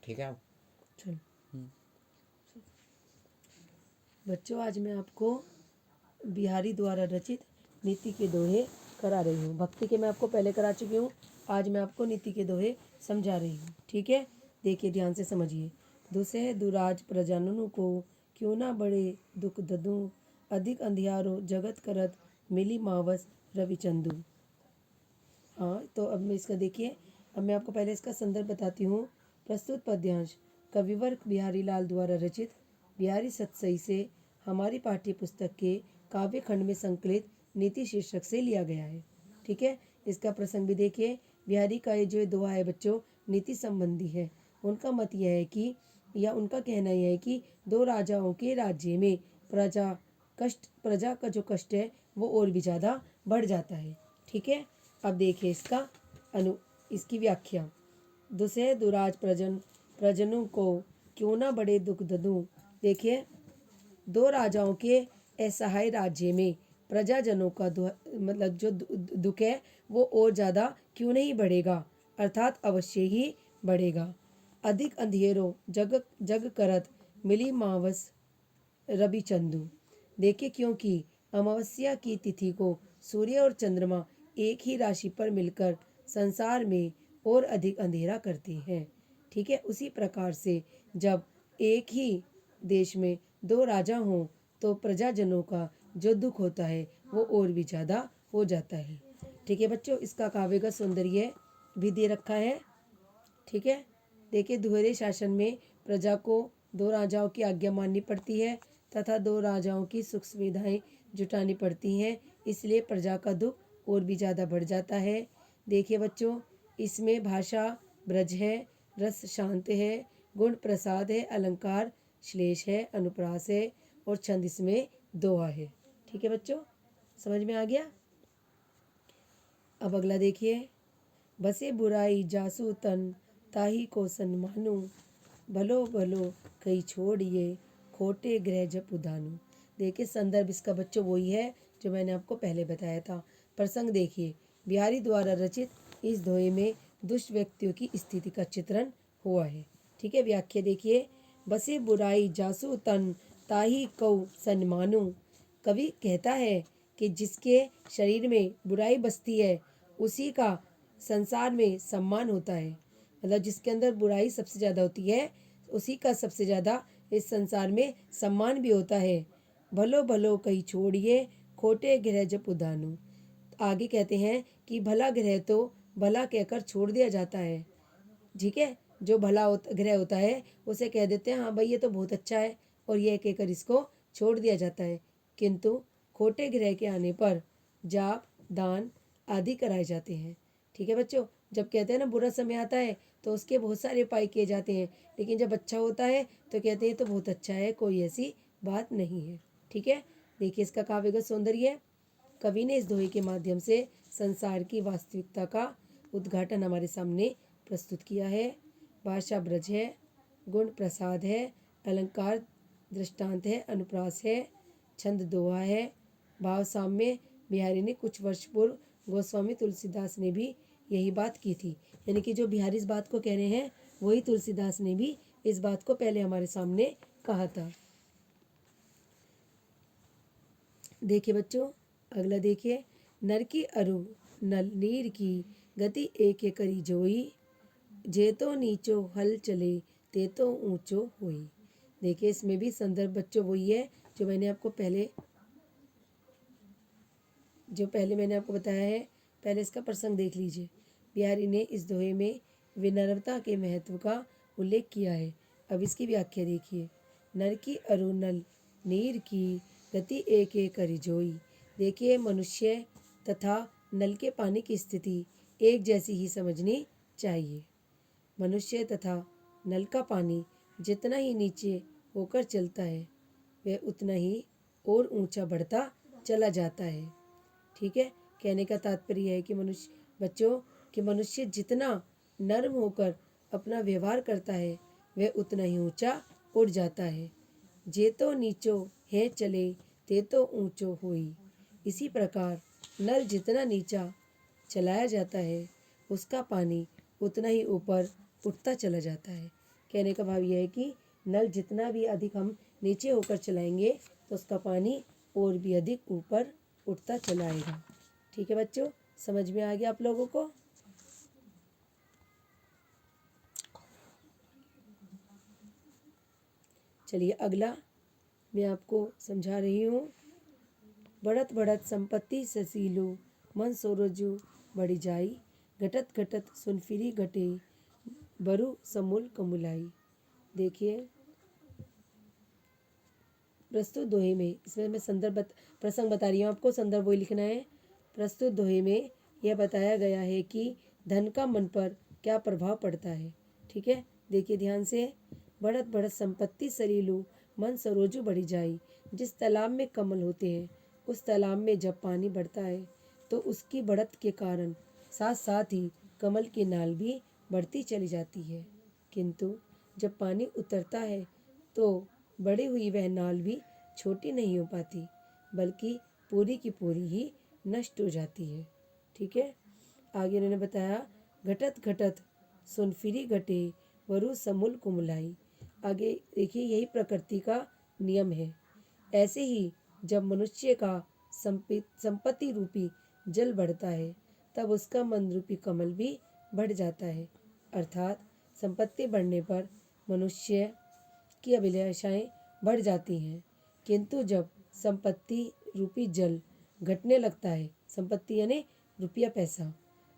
ठीक है। चलो बच्चों, आज मैं आपको बिहारी द्वारा रचित नीति के दोहे करा रही हूँ। भक्ति के मैं आपको पहले करा चुकी हूँ, आज मैं आपको नीति के दोहे समझा रही हूँ। ठीक है, देखिए ध्यान से समझिए। दुसह दुराज प्रजाननु को, क्यों ना बड़े दुख ददूं, अधिक अंधियारो जगत करत, मिली मावस रविचंदू। हाँ, तो अब मैं इसका देखिए, अब मैं आपको पहले इसका संदर्भ बताती हूँ। प्रस्तुत पद्यांश कविवर बिहारी लाल द्वारा रचित बिहारी सतसई से हमारी पाठ्य पुस्तक के काव्य खंड में संकलित नीति शीर्षक से लिया गया है। ठीक है, इसका प्रसंग भी देखिए। बिहारी का ये जो दोहा है बच्चों, नीति संबंधी है। उनका मत यह है कि, या उनका कहना यह है कि दो राजाओं के राज्य में प्रजा का जो कष्ट है वो और भी ज़्यादा बढ़ जाता है। ठीक है, अब देखिए इसकी व्याख्या। दुसह दुराज प्रजनों को, क्यों ना बड़े दुख ददूं। देखिए, दो राजाओं के असहाय राज्य में प्रजाजनों का मतलब जो दुख है वो और ज़्यादा क्यों नहीं बढ़ेगा, अर्थात अवश्य ही बढ़ेगा। अधिक अंधेरों जग करत, मिली मावस रवि चंदू। देखिए, क्योंकि अमावस्या की तिथि को सूर्य और चंद्रमा एक ही राशि पर मिलकर संसार में और अधिक अंधेरा करते हैं। ठीक है, उसी प्रकार से जब एक ही देश में दो राजा हों तो प्रजाजनों का जो दुख होता है वो और भी ज़्यादा हो जाता है। ठीक है बच्चों, इसका काव्यगत सौंदर्य भी दे रखा है। ठीक है, देखिए, दोहरे शासन में प्रजा को दो राजाओं की आज्ञा माननी पड़ती है तथा दो राजाओं की सुख सुविधाएं जुटानी पड़ती हैं, इसलिए प्रजा का दुख और भी ज़्यादा बढ़ जाता है। देखिए बच्चों, इसमें भाषा ब्रज है, रस शांत है, गुण प्रसाद है, अलंकार श्लेष है, अनुप्रास है और छंद इसमें दोहा है। ठीक है बच्चों, समझ में आ गया। अब अगला देखिए। बसे बुराई जासु तन, ताही को सन्मानु, भलो भलो कई छोड़िए, खोटे ग्रह जप उदानु। देखिए, संदर्भ इसका बच्चों वही है जो मैंने आपको पहले बताया था। प्रसंग देखिए, बिहारी द्वारा रचित इस दोहे में दुष्ट व्यक्तियों की स्थिति का चित्रण हुआ है। ठीक है, व्याख्या देखिए। बसे बुराई जासु तन, ताही कौ सन्मानु। कवि कहता है कि जिसके शरीर में बुराई बसती है उसी का संसार में सम्मान होता है। मतलब जिसके अंदर बुराई सबसे ज़्यादा होती है उसी का सबसे ज़्यादा इस संसार में सम्मान भी होता है। भलो भलो कहीं छोड़िए, खोटे ग्रह जप उदानु। आगे कहते हैं कि भला ग्रह तो भला कहकर छोड़ दिया जाता है। ठीक है, जो भला ग्रह होता है उसे कह देते हैं हाँ भाई ये तो बहुत अच्छा है, और यह कहकर इसको छोड़ दिया जाता है। किंतु खोटे ग्रह के आने पर जाप दान आदि कराए जाते हैं। ठीक है बच्चों, जब कहते हैं ना बुरा समय आता है तो उसके बहुत सारे उपाय किए जाते हैं, लेकिन जब अच्छा होता है तो कहते हैं तो बहुत अच्छा है, कोई ऐसी बात नहीं है। ठीक है, देखिए इसका काव्यगत सौंदर्य। कवि ने इस दोहे के माध्यम से संसार की वास्तविकता का उद्घाटन हमारे सामने प्रस्तुत किया है। भाषा ब्रज है, गुण प्रसाद है, अलंकार दृष्टांत है, अनुप्रास है, छंद दोहा है, भाव साम्य। बिहारी ने कुछ वर्ष पूर्व गोस्वामी तुलसीदास ने भी यही बात की थी, यानी कि जो बिहारी इस बात को कह रहे हैं वही तुलसीदास ने भी इस बात को पहले हमारे सामने कहा था। देखिए बच्चों, अगला देखिए। नर की अरु नल नीर की, गति एक करी जोई, जे तो नीचो हल चले, ते तो ऊंचो होई। देखिए, इसमें भी संदर्भ बच्चों वही है जो मैंने आपको पहले मैंने आपको बताया है। पहले इसका प्रसंग देख लीजिए। बिहारी ने इस दोहे में विनम्रता के महत्व का उल्लेख किया है। अब इसकी व्याख्या देखिए। नर की अरु नल नीर की, गति एक करी जोई। देखिए, मनुष्य तथा नल के पानी की स्थिति एक जैसी ही समझनी चाहिए। मनुष्य तथा नल का पानी जितना ही नीचे होकर चलता है वह उतना ही और ऊंचा बढ़ता चला जाता है। ठीक है, कहने का तात्पर्य है कि मनुष्य जितना नर्म होकर अपना व्यवहार करता है वह उतना ही ऊंचा उड़ जाता है। जे तो नीचो है चले, ते तो ऊंचो होई। इसी प्रकार नल जितना नीचा चलाया जाता है उसका पानी उतना ही ऊपर उठता चला जाता है। कहने का भाव यह है कि नल जितना भी अधिक हम नीचे होकर चलाएंगे तो उसका पानी और भी अधिक ऊपर उठता चला आएगा। ठीक है बच्चों, समझ में आ गया आप लोगों को? चलिए अगला मैं आपको समझा रही हूँ। बढ़त बढ़त संपत्ति ससीलो, मन सोरोजु बढ़ी जाई, घटत घटत सुनफिरी घटे, बरु समूल कमुलाई। देखिए प्रस्तुत दोहे में, इसमें मैं प्रसंग बता रही हूँ आपको, संदर्भ वही लिखना है। प्रस्तुत दोहे में यह बताया गया है कि धन का मन पर क्या प्रभाव पड़ता है। ठीक है, देखिए ध्यान से। बढ़त बढ़त संपत्ति सलीलू, मन सरोजू बढ़ी जाई। जिस तालाब में कमल होते हैं उस तालाब में जब पानी बढ़ता है तो उसकी बढ़त के कारण साथ साथ ही कमल की नाल भी बढ़ती चली जाती है, किंतु जब पानी उतरता है तो बढ़ी हुई वह नाल भी छोटी नहीं हो पाती, बल्कि पूरी की पूरी ही नष्ट हो जाती है। ठीक है, आगे उन्होंने बताया घटत घटत सुनफिरी घटे, वरु समूल कुमलाई। आगे देखिए यही प्रकृति का नियम है। ऐसे ही जब मनुष्य का संपत्ति रूपी जल बढ़ता है तब उसका मन रूपी कमल भी बढ़ जाता है। अर्थात संपत्ति बढ़ने पर मनुष्य की अभिलाषाएं बढ़ जाती हैं, किंतु जब संपत्ति रूपी जल घटने लगता है, संपत्ति यानी रुपया पैसा,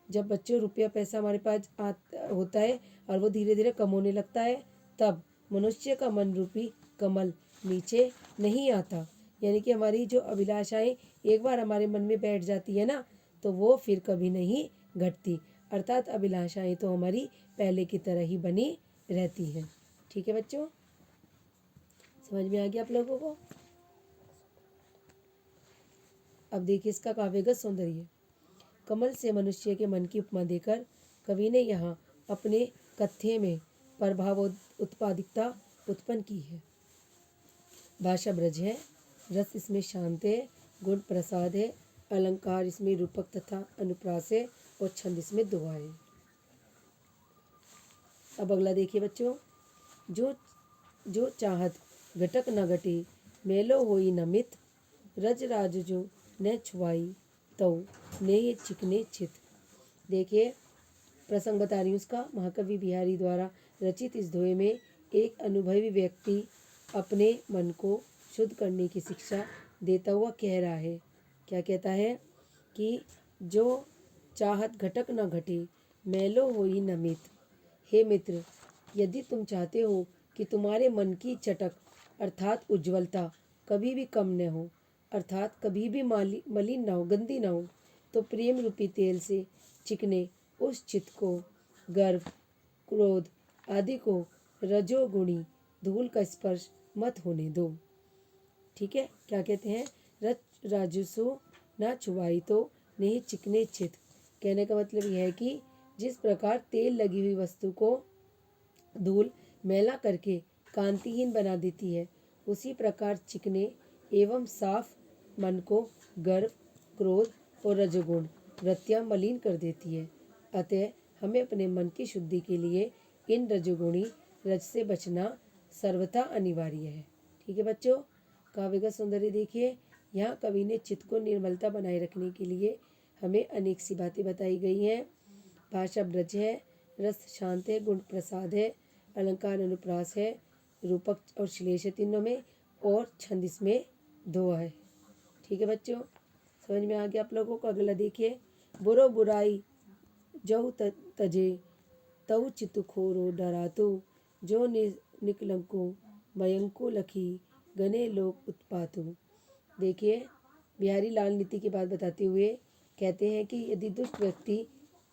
जब बच्चों रुपया पैसा हमारे पास होता है और वो धीरे धीरे कम होने लगता है, तब मनुष्य का मन रूपी कमल नीचे नहीं आता। यानी कि हमारी जो अभिलाषाएं एक बार हमारे मन में बैठ जाती है ना, तो वो फिर कभी नहीं घटती। अर्थात अभिलाषाएं तो हमारी पहले की तरह ही बनी रहती हैं। ठीक है बच्चों, समझ में आ गया आप लोगों को? अब देखिए इसका काव्यगत सौंदर्य। कमल से मनुष्य के मन की उपमा देकर कवि ने यहाँ अपने कथ्य में प्रभाव उत्पादिकता उत्पन्न की है। भाषा ब्रज है, रस इसमें शांत है, गुण प्रसाद है, अलंकार इसमें रूपक तथा अनुप्रास है और छंद इसमें दोहा है। अब अगला देखिए बच्चों। जो चाहत घटक न घटे, मेलो होई न मित, रज राज जो न छुआई, तव ने चिकने चित। देखिए प्रसंग बता रही हूँ उसका। महाकवि बिहारी द्वारा रचित इस दोहे में एक अनुभवी व्यक्ति अपने मन को शुद्ध करने की शिक्षा देता हुआ कह रहा है। क्या कहता है कि जो चाहत घटक न घटे, मैलो होई न मित। हे मित्र, यदि तुम चाहते हो कि तुम्हारे मन की चटक अर्थात उज्ज्वलता कभी भी कम न हो, अर्थात कभी भी मलिन न हो, गंदी न हो, तो प्रेम रूपी तेल से चिकने उस चित्त को, गर्व क्रोध आदि को रजोगुणी धूल का स्पर्श मत होने दो। ठीक है, क्या कहते हैं? रज राजसो ना छुआई तो नहीं चिकने चित। कहने का मतलब यह है कि जिस प्रकार तेल लगी हुई वस्तु को धूल मैला करके कांतिहीन बना देती है, उसी प्रकार चिकने एवं साफ मन को गर्व क्रोध और रजोगुण वृत्तियां मलिन कर देती है। अतः हमें अपने मन की शुद्धि के लिए इन रजोगुणी रज से बचना सर्वथा अनिवार्य है। ठीक है बच्चों, काव्यगत सौंदर्य देखिए। यहाँ कवि ने चित्त को निर्मलता बनाए रखने के लिए हमें अनेक सी बातें बताई गई हैं। भाषा ब्रज है, रस शांत है, गुण प्रसाद है, अलंकार अनुप्रास है, रूपक और श्लेष है तीनों में, और छंद इसमें दोहा है। ठीक है बच्चों, समझ में आ गया आप लोगों को? अगला देखिए। बुरो बुराई जऊ तजे, तऊ चितु खोरो डरातु, जो निकलंको मयंको लखी, गने लोग उत्पातु। देखिए बिहारी लाल नीति की बात बताते हुए कहते हैं कि यदि दुष्ट व्यक्ति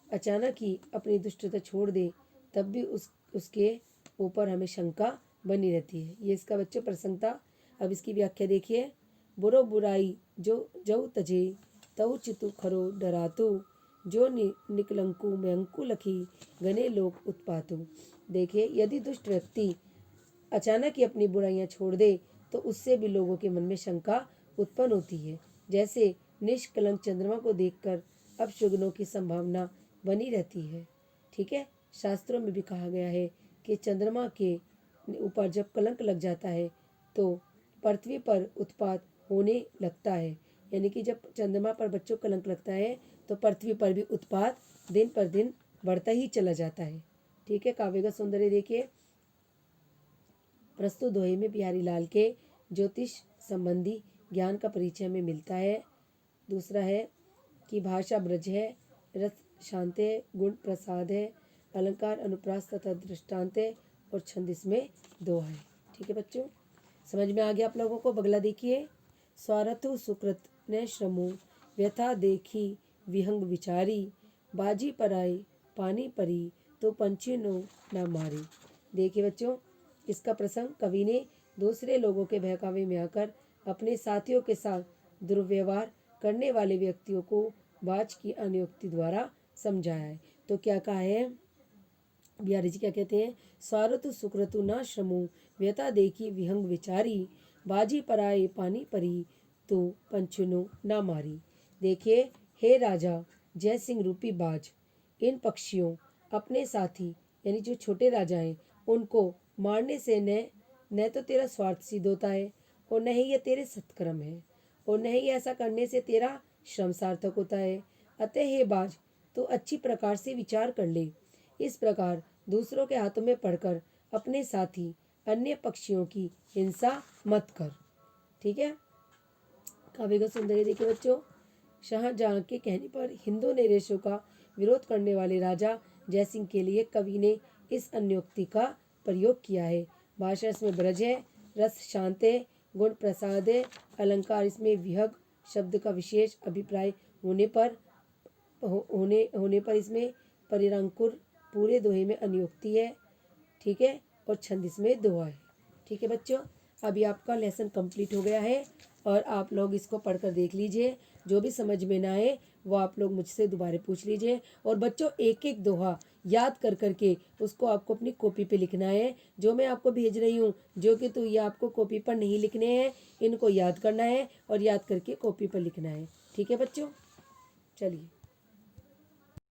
अचानक ही अपनी दुष्टता छोड़ दे, तब भी उसके ऊपर हमें शंका बनी रहती है। ये इसका बच्चों प्रसंग था। अब इसकी व्याख्या देखिए। बुरो बुराई जो जऊ तजे, तऊ चितु खरो डरातु, जो निकलंकु मयंकु लखी, गने लोग उत्पातु। देखिए यदि दुष्ट व्यक्ति अचानक ही अपनी बुराइयां छोड़ दे तो उससे भी लोगों के मन में शंका उत्पन्न होती है। जैसे निष्कलंक चंद्रमा को देखकर अपशुगनों की संभावना बनी रहती है। ठीक है, शास्त्रों में भी कहा गया है कि चंद्रमा के ऊपर जब कलंक लग जाता है तो पृथ्वी पर उत्पात होने लगता है। यानी कि जब चंद्रमा पर बच्चों को कलंक लगता है तो पृथ्वी पर भी उत्पात दिन पर दिन बढ़ता ही चला जाता है। ठीक है। काव्य का सौंदर्य देखिए। प्रस्तुत दोहे में बिहारी लाल के ज्योतिष संबंधी ज्ञान का परिचय में मिलता है। दूसरा है कि भाषा ब्रज है, रस शांत है, गुण प्रसाद है, अलंकार अनुप्रास तथा दृष्टांत है और छंद इसमें दोहा है। ठीक है बच्चों, समझ में आ गया आप लोगों को। बगला देखिए। स्वारथु सुकृत न श्रमो व्यथा देखी विहंग विचारी, बाजी पराई पानी परी तो पंछी नो न मारी। देखिए बच्चों, इसका प्रसंग कवि ने दूसरे लोगों के बहकावे में आकर अपने साथियों के साथ दुर्व्यवहार करने वाले व्यक्तियों को बाज की अनुक्ति द्वारा समझाया है। तो क्या कहा है बिहारी जी, क्या कहते हैं? स्वारतु सुकृतु न श्रमो व्यथा देखी विहंग विचारी, बाजी पराए पानी परी तो पंचुनो न मारी। देखिए, हे राजा जय सिंह रूपी बाज, इन पक्षियों अपने साथी यानी जो छोटे राजा हैं उनको मारने से न तो तेरा स्वार्थ सिद्ध होता है और न ही ये तेरे सत्कर्म है और न ही ऐसा करने से तेरा श्रम सार्थक होता है। अतः हे बाज, तो अच्छी प्रकार से विचार कर ले। इस प्रकार दूसरों के हाथों में पड़कर अपने साथी अन्य पक्षियों की हिंसा मत कर। ठीक है। काव्य का सौंदर्य देखिए बच्चों। शाहजहां के कहने पर हिंदू नरेशों का विरोध करने वाले राजा जयसिंह के लिए कवि ने इस अन्योक्ति का प्रयोग किया है। भाषा इसमें ब्रज है, रस शांत है, गुण प्रसाद है, अलंकार इसमें विहग शब्द का विशेष अभिप्राय होने पर इसमें परिरंकुर पूरे दोहे में अनुक्ति है। ठीक है। और छंद इसमें दोहा है। ठीक है बच्चों, अभी आपका लेसन कंप्लीट हो गया है और आप लोग इसको पढ़कर देख लीजिए। जो भी समझ में ना आए वो आप लोग मुझसे दोबारा पूछ लीजिए। और बच्चों, एक एक दोहा याद कर करके उसको आपको अपनी कॉपी पे लिखना है। जो मैं आपको भेज रही हूँ, जो कि तो ये आपको कॉपी पर नहीं लिखने हैं, इनको याद करना है और याद करके कॉपी पर लिखना है। ठीक है बच्चों, चलिए।